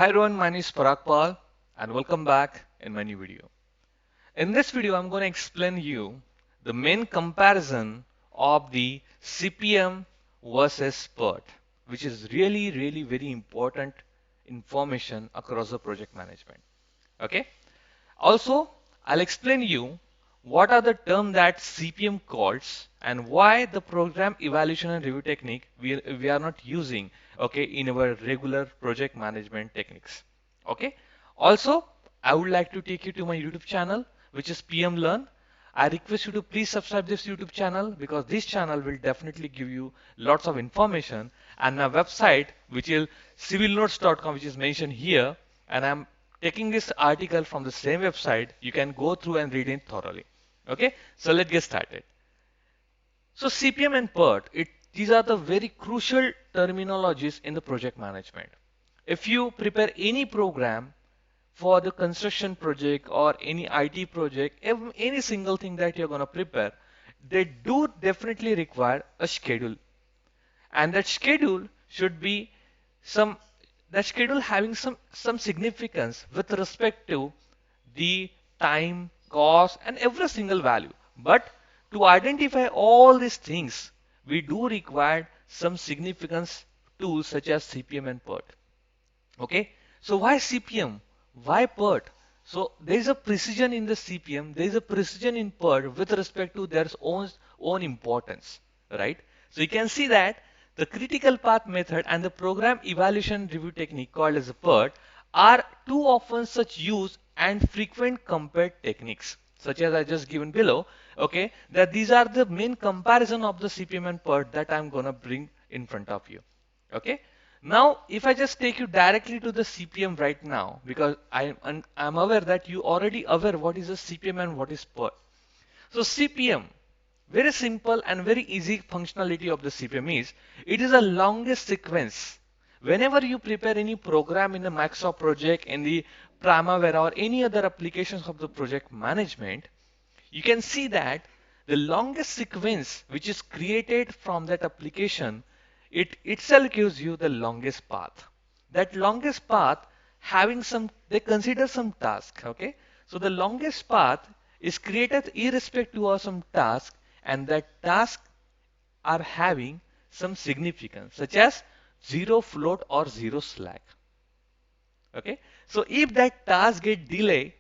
Hi everyone, my name is Parag Pal and welcome back in my new video. In this video, I'm going to explain you the main comparison of the CPM versus PERT, which is really very important information across the project management. Okay. Also, I'll explain you what are the terms that CPM calls and why the program evaluation and review technique we are not using, okay, in our regular project management techniques. Okay. Also, I would like to take you to my YouTube channel, which is PM Learn. I request you to please subscribe this YouTube channel because this channel will definitely give you lots of information, and my website, which is civilnotes.com, which is mentioned here, and I'm taking this article from the same website. You can go through and read it thoroughly. Okay, so let's get started. So CPM and PERT, these are the very crucial terminologies in the project management. If you prepare any program for the construction project or any IT project, any single thing that you're going to prepare, they do definitely require a schedule. And that schedule should be some that schedule having some significance with respect to the time, cost, and every single value. But to identify all these things, we do require some significance tools such as CPM and PERT. Okay, so why CPM? Why PERT? So there is a precision in the CPM, there is a precision in PERT with respect to their own importance, right? So you can see that the critical path method and the program evaluation review technique called as a PERT are too often such used and frequent compared techniques, such as I just given below. Okay, that these are the main comparison of the CPM and PERT that I'm gonna bring in front of you. Okay. Now, if I just take you directly to the CPM right now, because I'm aware that you already aware what is a CPM and what is PERT. So CPM, very simple and very easy functionality of the CPM is, it is the longest sequence. Whenever you prepare any program in the Microsoft project, in the Primavera or any other applications of the project management, you can see that the longest sequence which is created from that application, it itself gives you the longest path. That longest path having they consider some task, okay? So the longest path is created irrespective of some task, and that task are having some significance, such as zero float or zero slack. Okay, so if that task get delay,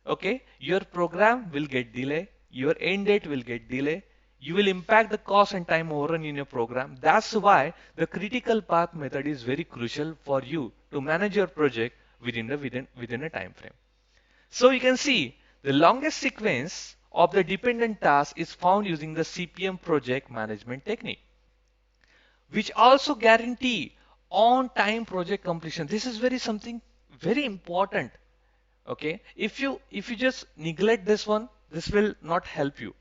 okay, your program will get delay, your end date will get delay, you will impact the cost and time overrun in your program. That's why the critical path method is very crucial for you to manage your project within a time frame. So you can see the longest sequence of the dependent task is found using the CPM project management technique, which also guarantee on time project completion. This is something very important. Okay, if you just neglect this one, this will not help you.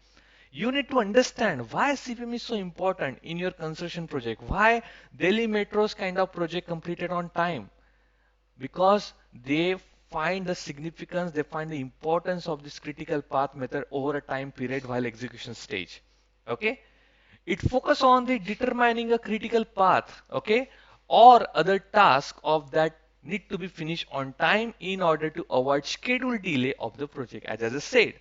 You need to understand why CPM is so important in your construction project, why Delhi Metro's kind of project completed on time, because they find the significance, they find the importance of this critical path method over a time period while execution stage. Okay, it focus on the determining a critical path, okay, or other task of that need to be finished on time in order to avoid schedule delay of the project. As I just said,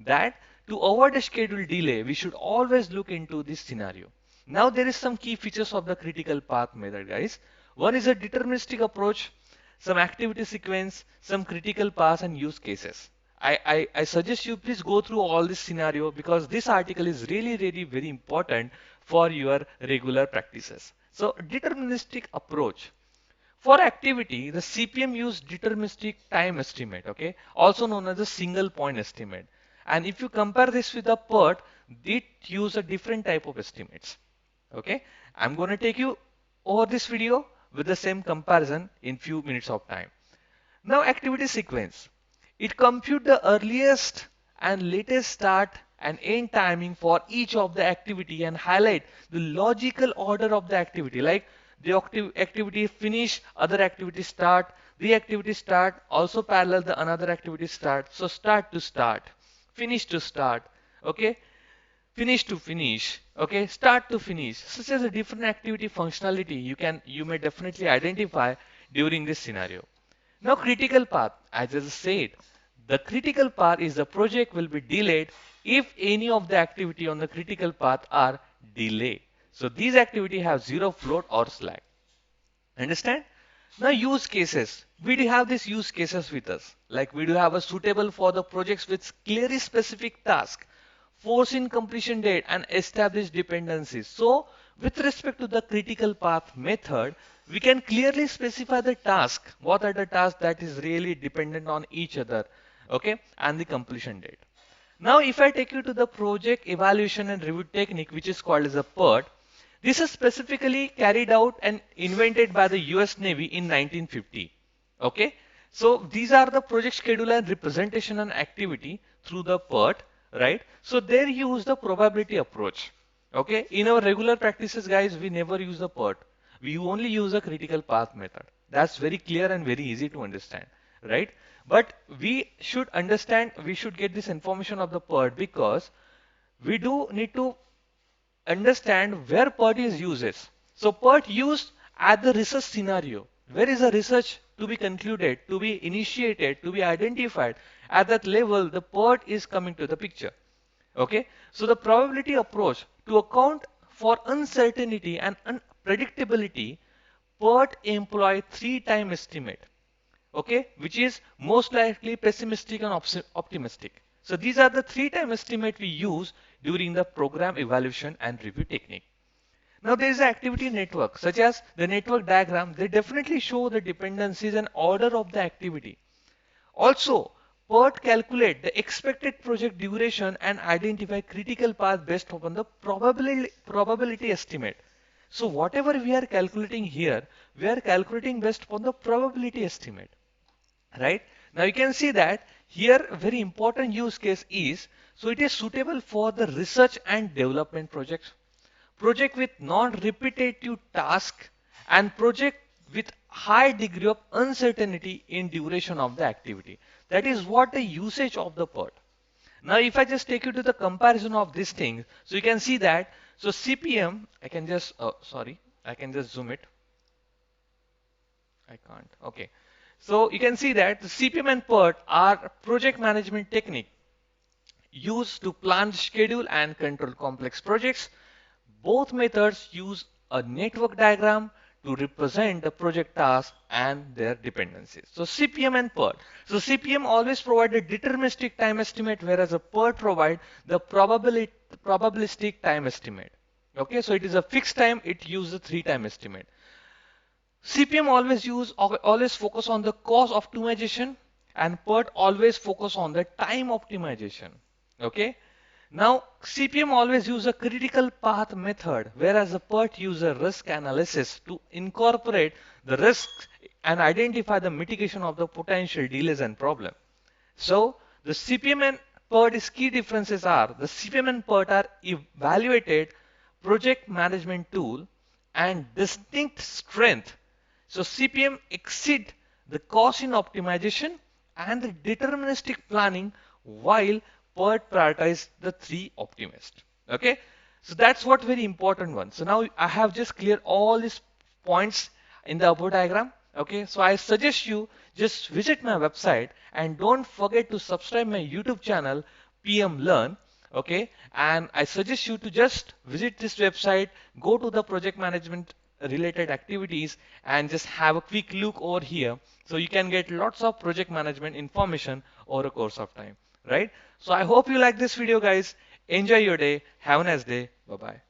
that to avoid a schedule delay, we should always look into this scenario. Now there is some key features of the critical path method, guys. One is a deterministic approach, some activity sequence, some critical paths and use cases. I suggest you please go through all this scenario because this article is really very important for your regular practices. So deterministic approach. For activity, the CPM use deterministic time estimate, okay, also known as the single point estimate. And if you compare this with the PERT, it use a different type of estimates. Okay, I'm going to take you over this video with the same comparison in few minutes of time. Now activity sequence. It compute the earliest and latest start and end timing for each of the activity and highlight the logical order of the activity. Like the activity finish, other activity start, the activity start, also parallel the another activity start. So start to start, finish to start, okay, finish to finish, okay, start to finish. Such as a different activity functionality, you may definitely identify during this scenario. Now critical path, as I said, the critical path is the project will be delayed if any of the activity on the critical path are delayed. So these activity have zero float or slack. Understand? Now use cases. We do have these use cases with us. Like we do have a suitable for the projects with clearly specific task, forcing completion date and established dependencies. So with respect to the critical path method, we can clearly specify the task. What are the tasks that is really dependent on each other, okay, and the completion date. Now if I take you to the project evaluation and review technique, which is called as a PERT, this is specifically carried out and invented by the US Navy in 1950. Okay, so these are the project schedule and representation and activity through the PERT, right? So there you use the probability approach. Okay, in our regular practices, guys, we never use the PERT. We only use a critical path method. That's very clear and very easy to understand, right? But we should understand, we should get this information of the PERT because we do need to understand where PERT is used. So PERT used at the research scenario. Where is the research to be concluded, to be initiated, to be identified? At that level, the PERT is coming to the picture. Okay, so the probability approach to account for uncertainty and unpredictability, PERT employ three-time estimate. Okay, which is most likely pessimistic and optimistic. So these are the three-time estimate we use during the program evaluation and review technique. Now there is an activity network, such as the network diagram. They definitely show the dependencies and order of the activity. Also, PERT calculate the expected project duration and identify critical path based upon the probability estimate. So whatever we are calculating here, we are calculating based upon the probability estimate. Right? Now you can see that here very important use case is, so it is suitable for the research and development projects, project with non-repetitive task, and project with high degree of uncertainty in duration of the activity. That is what the usage of the PERT. Now if I just take you to the comparison of these things, so you can see that, so CPM, I can just, I can just zoom it. I can't, okay. So you can see that the CPM and PERT are project management technique used to plan, schedule and control complex projects. Both methods use a network diagram to represent the project tasks and their dependencies. So CPM and PERT. So CPM always provide a deterministic time estimate, whereas a PERT provide the probabilistic time estimate. Okay, so it is a fixed time, it uses a three-time estimate. CPM always focus on the cost optimization, and PERT always focus on the time optimization. Okay. Now CPM always use a critical path method, whereas the PERT use a risk analysis to incorporate the risks and identify the mitigation of the potential delays and problem. So the CPM and PERT's key differences are the CPM and PERT are evaluated project management tool and distinct strength. So CPM exceed the cost in optimization and the deterministic planning, while PERT prioritize the three optimist. Okay, so that's what very important one. So now I have just cleared all these points in the above diagram. Okay, so I suggest you just visit my website and don't forget to subscribe my YouTube channel PM Learn. Okay, and I suggest you to just visit this website, go to the project management related activities and just have a quick look over here, so you can get lots of project management information over a course of time, right? So I hope you like this video, guys. Enjoy your day. Have a nice day. Bye bye.